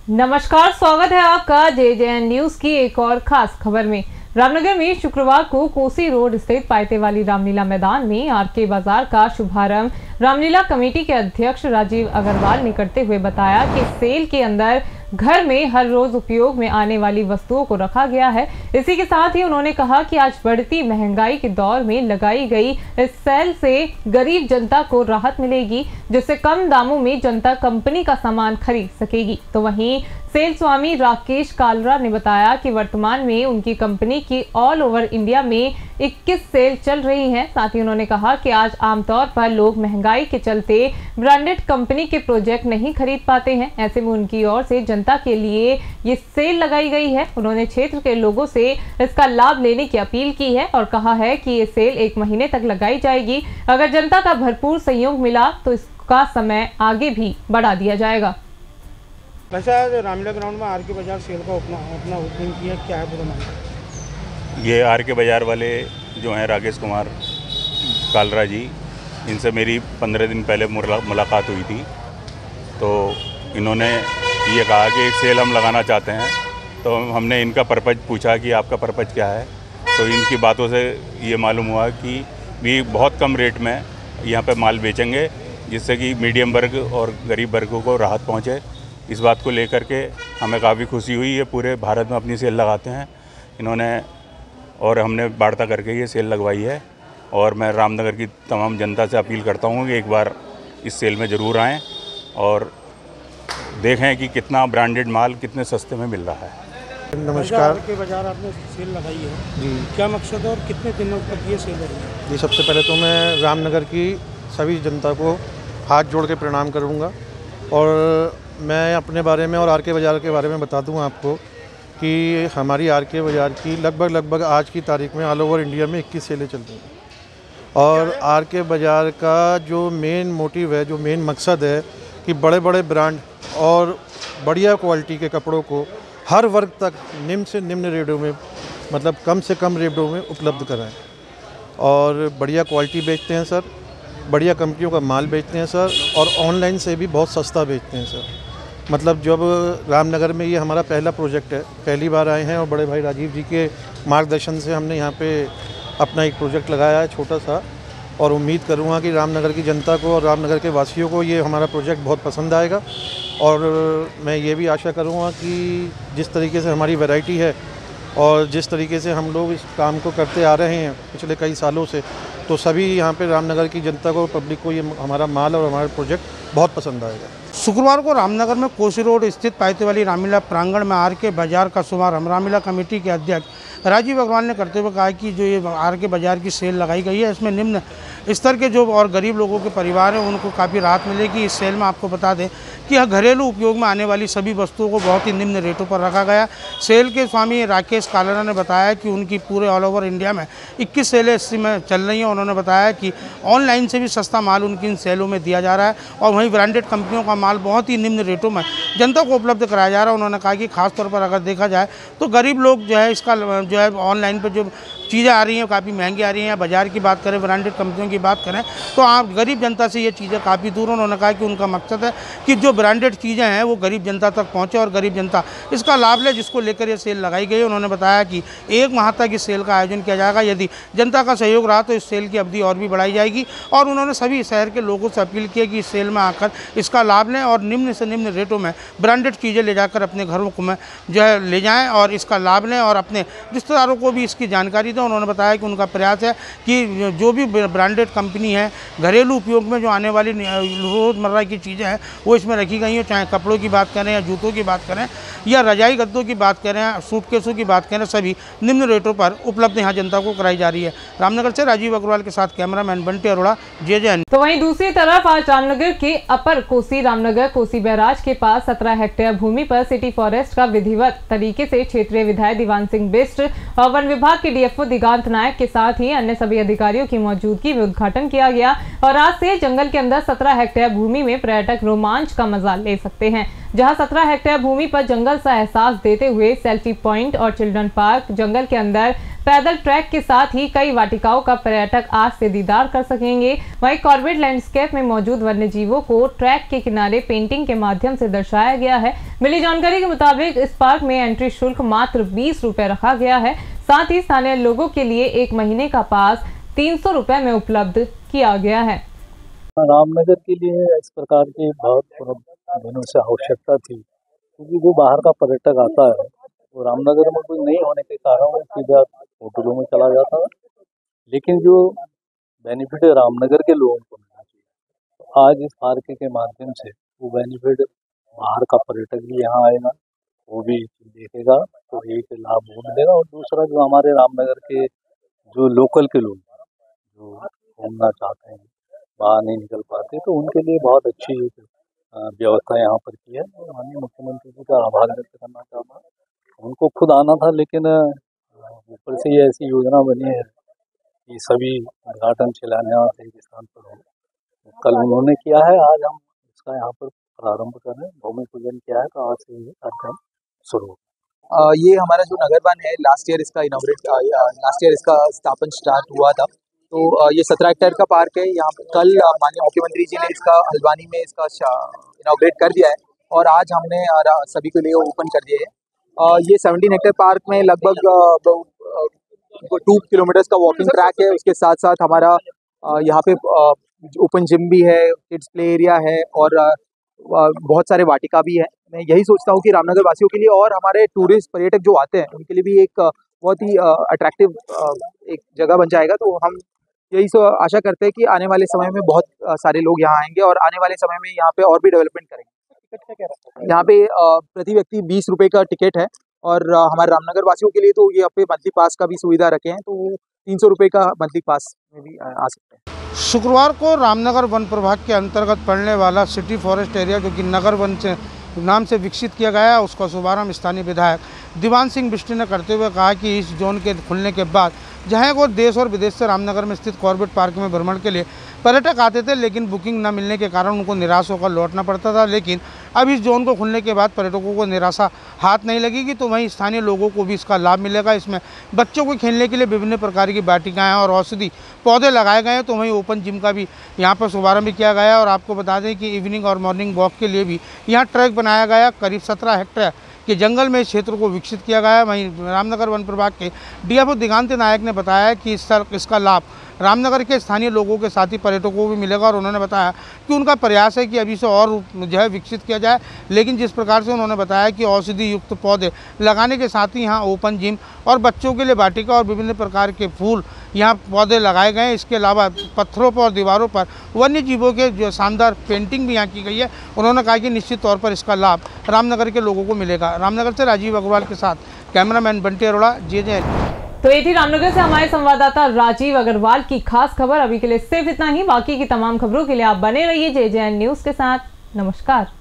नमस्कार, स्वागत है आपका JJN न्यूज की एक और खास खबर में। रामनगर में शुक्रवार को कोसी रोड स्थित पायते वाली रामलीला मैदान में आरके बाजार का शुभारंभ रामलीला कमेटी के अध्यक्ष राजीव अग्रवाल ने करते हुए बताया कि सेल के अंदर घर में हर रोज उपयोग में आने वाली वस्तुओं को रखा गया है। इसी के साथ ही उन्होंने कहा कि आज बढ़ती महंगाई के दौर में लगाई गई इस सेल से गरीब जनता को राहत मिलेगी, जिससे कम दामों में जनता कंपनी का सामान खरीद सकेगी। तो वहीं सेल स्वामी राकेश कालरा ने बताया कि वर्तमान में उनकी कंपनी की ऑल ओवर इंडिया में 21 सेल चल रही हैं। साथ ही उन्होंने कहा कि आज आमतौर पर लोग महंगाई के चलते ब्रांडेड कंपनी के प्रोजेक्ट नहीं खरीद पाते हैं। ऐसे में उनकी ओर से जनता के लिए ये सेल लगाई गई है। उन्होंने क्षेत्र के लोगों से इसका लाभ लेने की अपील की है और कहा है कि ये सेल 1 महीने तक लगाई जाएगी। अगर जनता का भरपूर सहयोग मिला तो इसका समय आगे भी बढ़ा दिया जाएगा। वैसे आज रामलीला ग्राउंड में आरके बाजार सेल का अपना ओपनिंग किया, क्या है पूरा मामला? ये आरके बाजार वाले जो हैं राकेश कुमार कालरा जी, इनसे मेरी 15 दिन पहले मुलाकात हुई थी। तो इन्होंने ये कहा कि एक सेल हम लगाना चाहते हैं। तो हमने इनका पर्पज़ पूछा कि आपका पर्पज़ क्या है। तो इनकी बातों से ये मालूम हुआ कि भी बहुत कम रेट में यहाँ पे माल बेचेंगे, जिससे कि मीडियम वर्ग और गरीब वर्गों को राहत पहुँचे। इस बात को लेकर के हमें काफ़ी खुशी हुई। ये पूरे भारत में अपनी सेल लगाते हैं इन्होंने, और हमने वार्ता करके ये सेल लगवाई है। और मैं रामनगर की तमाम जनता से अपील करता हूँ कि एक बार इस सेल में ज़रूर आएँ और देखें कि कितना ब्रांडेड माल कितने सस्ते में मिल रहा है। नमस्कार। आरके बाजार आपने सेल लगाई है जी, क्या मकसद है और कितने दिनों तक ये सेल लगेगी? जी, सबसे पहले तो मैं रामनगर की सभी जनता को हाथ जोड़ के प्रणाम करूँगा। और मैं अपने बारे में और आरके बाजार के बारे में बता दूं आपको कि हमारी आरके बाजार की लगभग आज की तारीख में ऑल ओवर इंडिया में 21 सेलें चल रही हैं। और आरके बाजार का जो मेन मोटिव है, जो मेन मकसद है कि बड़े बड़े ब्रांड और बढ़िया क्वालिटी के कपड़ों को हर वर्ग तक निम्न से निम्न रेटों में, मतलब कम से कम रेटों में उपलब्ध कराएँ। और बढ़िया क्वालिटी बेचते हैं सर, बढ़िया कंपनियों का माल बेचते हैं सर, और ऑनलाइन से भी बहुत सस्ता बेचते हैं सर। मतलब जब रामनगर में ये हमारा पहला प्रोजेक्ट है, पहली बार आए हैं और बड़े भाई राजीव जी के मार्गदर्शन से हमने यहाँ पे अपना एक प्रोजेक्ट लगाया है छोटा सा। और उम्मीद करूँगा कि रामनगर की जनता को और रामनगर के वासियों को ये हमारा प्रोजेक्ट बहुत पसंद आएगा। और मैं ये भी आशा करूँगा कि जिस तरीके से हमारी वैरायटी है और जिस तरीके से हम लोग इस काम को करते आ रहे हैं पिछले कई सालों से, तो सभी यहाँ पे रामनगर की जनता को, पब्लिक को ये हमारा माल और हमारा प्रोजेक्ट बहुत पसंद आएगा। शुक्रवार को रामनगर में कोसी रोड स्थित पायते वाली रामलीला प्रांगण में आरके बाजार का शुभारंभ रामलीला कमेटी के अध्यक्ष राजीव अग्रवाल ने करते हुए कहा कि जो ये आरके बाजार की सेल लगाई गई है, इसमें निम्न स्तर के जो और गरीब लोगों के परिवार हैं उनको काफ़ी राहत मिलेगी। इस सेल में आपको बता दें कि यह घरेलू उपयोग में आने वाली सभी वस्तुओं को बहुत ही निम्न रेटों पर रखा गया। सेल के स्वामी राकेश कालरा ने बताया कि उनकी पूरे ऑल ओवर इंडिया में 21 सेलें इस में चल रही हैं। उन्होंने बताया कि ऑनलाइन से भी सस्ता माल उनकी इन सेलों में दिया जा रहा है और वहीं ब्रांडेड कंपनियों का माल बहुत ही निम्न रेटों में जनता को उपलब्ध कराया जा रहा है। उन्होंने कहा कि खासतौर पर अगर देखा जाए तो गरीब लोग जो है इसका जो है ऑनलाइन पर जो चीज़ें आ रही हैं काफ़ी महंगी आ रही हैं, या बाज़ार की बात करें, ब्रांडेड कंपनियों की बात करें, तो आप गरीब जनता से ये चीज़ें काफ़ी दूर। उन्होंने कहा कि उनका मकसद है कि जो ब्रांडेड चीज़ें हैं वो गरीब जनता तक पहुँचे और गरीब जनता इसका लाभ ले, जिसको लेकर ये सेल लगाई गई है। उन्होंने बताया कि 1 माह तक इस सेल का आयोजन किया जाएगा। यदि जनता का सहयोग रहा तो इस सेल की अवधि और भी बढ़ाई जाएगी। और उन्होंने सभी शहर के लोगों से अपील की कि इस सेल में आकर इसका लाभ लें और निम्न से निम्न रेटों में ब्रांडेड चीज़ें ले जाकर अपने घरों को में जो है ले जाएँ और इसका लाभ लें और अपने रिश्तेदारों को भी इसकी जानकारी दें। उन्होंने बताया कि उनका प्रयास है कि जो भी ब्रांडेड कंपनी है, घरेलू उपयोग में जो आने वाली रोज़मर्रा की चीज़ें हैं वो इसमें रखी गई हैं, चाहे कपड़ों की बात करें या जूतों की बात करें या रजाई गद्दों की बात करें, सूटकेसों की बात करें, सभी निम्न रेटों पर उपलब्ध यहाँ जनता को कराई जा रही है। रामनगर से राजीव अग्रवाल के साथ कैमरामैन बंटी अरोड़ा, JJN। तो वहीं दूसरी तरफ आज रामनगर के अपर कोसी रामनगर कोसी बैराज के पास 17 हेक्टेयर भूमि पर सिटी फॉरेस्ट का विधिवत तरीके से क्षेत्रीय विधायक दीवान सिंह बिष्ट और वन विभाग के DFO दिगांत नायक के साथ ही अन्य सभी अधिकारियों की मौजूदगी में उद्घाटन किया गया। और आज से जंगल के अंदर 17 हेक्टेयर भूमि में पर्यटक रोमांच का मजा ले सकते हैं। जहां 17 हेक्टेयर भूमि पर जंगल सा एहसास देते हुए सेल्फी पॉइंट और चिल्ड्रन पार्क, जंगल के अंदर पैदल ट्रैक के साथ ही कई वाटिकाओं का पर्यटक आज से दीदार कर सकेंगे। वहीं कॉर्बेट लैंडस्केप में मौजूद वन्य जीवों को ट्रैक के किनारे पेंटिंग के माध्यम से दर्शाया गया है। मिली जानकारी के मुताबिक इस पार्क में एंट्री शुल्क मात्र 20 रुपए रखा गया है। साथ ही स्थानीय लोगों के लिए 1 महीने का पास 300 रुपए में उपलब्ध किया गया है। रामनगर के लिए इस प्रकार की बहुत दिनों से आवश्यकता थी, क्योंकि जो बाहर का पर्यटक आता है वो रामनगर में कोई नहीं होने के कारण वो सीधा होटलों में चला जाता है, लेकिन जो बेनिफिट है रामनगर के लोगों को मिलना चाहिए। तो आज इस पार्क के माध्यम से वो बेनिफिट बाहर का पर्यटक भी यहाँ आएगा, वो भी देखेगा, तो एक लाभ वो मिलेगा। और दूसरा जो हमारे रामनगर के जो लोकल के लोग जो घूमना चाहते हैं, बाहर नहीं निकल पाते, तो उनके लिए बहुत अच्छी व्यवस्था यहाँ पर की है। माननीय मुख्यमंत्री जी का आभार व्यक्त करना चाहता हूँ। उनको खुद आना था, लेकिन ऊपर से ये ऐसी योजना बनी है कि सभी उद्घाटन शिलान्यास एक स्थान पर हो। कल उन्होंने किया है, आज हम इसका यहाँ पर प्रारंभ कर रहे हैं। भूमि पूजन किया है, तो आज से ये कार्यक्रम शुरू हो। ये हमारा जो नगर वन है, लास्ट ईयर इसका स्थापन स्टार्ट हुआ था। तो ये 17 हेक्टेयर का पार्क है। यहाँ कल माननीय मुख्यमंत्री जी ने इसका हल्द्वानी में इसका इनॉग्रेट कर दिया है और आज हमने सभी के लिए ओपन कर दिया है। ये 17 हेक्टेयर पार्क में लगभग 2 किलोमीटर्स का वॉकिंग ट्रैक है। उसके साथ साथ हमारा यहाँ पे ओपन जिम भी है, किड्स प्ले एरिया है और बहुत सारे वाटिका भी है। मैं यही सोचता हूँ कि रामनगर वासियों के लिए और हमारे टूरिस्ट पर्यटक जो आते हैं उनके लिए भी एक बहुत ही अट्रैक्टिव एक जगह बन जाएगा। तो हम यही आशा करते हैं कि आने वाले समय में बहुत सारे लोग यहाँ आएंगे और आने वाले समय में यहाँ पे और भी डेवलपमेंट करेंगे। यहाँ पे प्रति व्यक्ति 20 रुपये का टिकट है और हमारे रामनगर वासियों के लिए तो ये अपने मंथली पास का भी सुविधा रखे हैं, तो 300 रुपये का मंथली पास में भी आ सकते हैं। शुक्रवार को रामनगर वन प्रभाग के अंतर्गत पड़ने वाला सिटी फॉरेस्ट एरिया, जो कि नगर वन से नाम से विकसित किया गया है, उसका शुभारंभ स्थानीय विधायक दीवान सिंह बिष्ट ने करते हुए कहा कि इस जोन के खुलने के बाद जहां वो देश और विदेश से रामनगर में स्थित कॉर्बेट पार्क में भ्रमण के लिए पर्यटक आते थे, लेकिन बुकिंग न मिलने के कारण उनको निराश होकर लौटना पड़ता था। लेकिन अब इस जोन को खुलने के बाद पर्यटकों को निराशा हाथ नहीं लगेगी, तो वहीं स्थानीय लोगों को भी इसका लाभ मिलेगा। इसमें बच्चों को खेलने के लिए विभिन्न प्रकार की वाटिकाएँ और औषधि पौधे लगाए गए हैं। तो वहीं ओपन जिम का भी यहाँ पर शुभारंभ किया गया है। और आपको बता दें कि इवनिंग और मॉर्निंग वॉक के लिए भी यहाँ ट्रैक बनाया गया। करीब 17 हेक्टेयर के जंगल में इस क्षेत्र को विकसित किया गया है। वहीं रामनगर वन प्रभाग के डीएफओ दिगांत नायक ने बताया कि इसका लाभ रामनगर के स्थानीय लोगों के साथ ही पर्यटकों को भी मिलेगा। और उन्होंने बताया कि उनका प्रयास है कि अभी से और जो है विकसित किया जाए। लेकिन जिस प्रकार से उन्होंने बताया कि औषधि युक्त पौधे लगाने के साथ ही यहाँ ओपन जिम और बच्चों के लिए वाटिका और विभिन्न प्रकार के फूल यहाँ पौधे लगाए गए हैं। इसके अलावा पत्थरों पर और दीवारों पर वन्य जीवों के जो शानदार पेंटिंग भी यहाँ की गई है। उन्होंने कहा कि निश्चित तौर पर इसका लाभ रामनगर के लोगों को मिलेगा। रामनगर से राजीव अग्रवाल के साथ कैमरामैन बंटी अरोड़ा, JJ। तो ये थी रामनगर से हमारे संवाददाता राजीव अग्रवाल की खास खबर। अभी के लिए सिर्फ इतना ही। बाकी की तमाम खबरों के लिए आप बने रहिए JJ न्यूज़ के साथ। नमस्कार।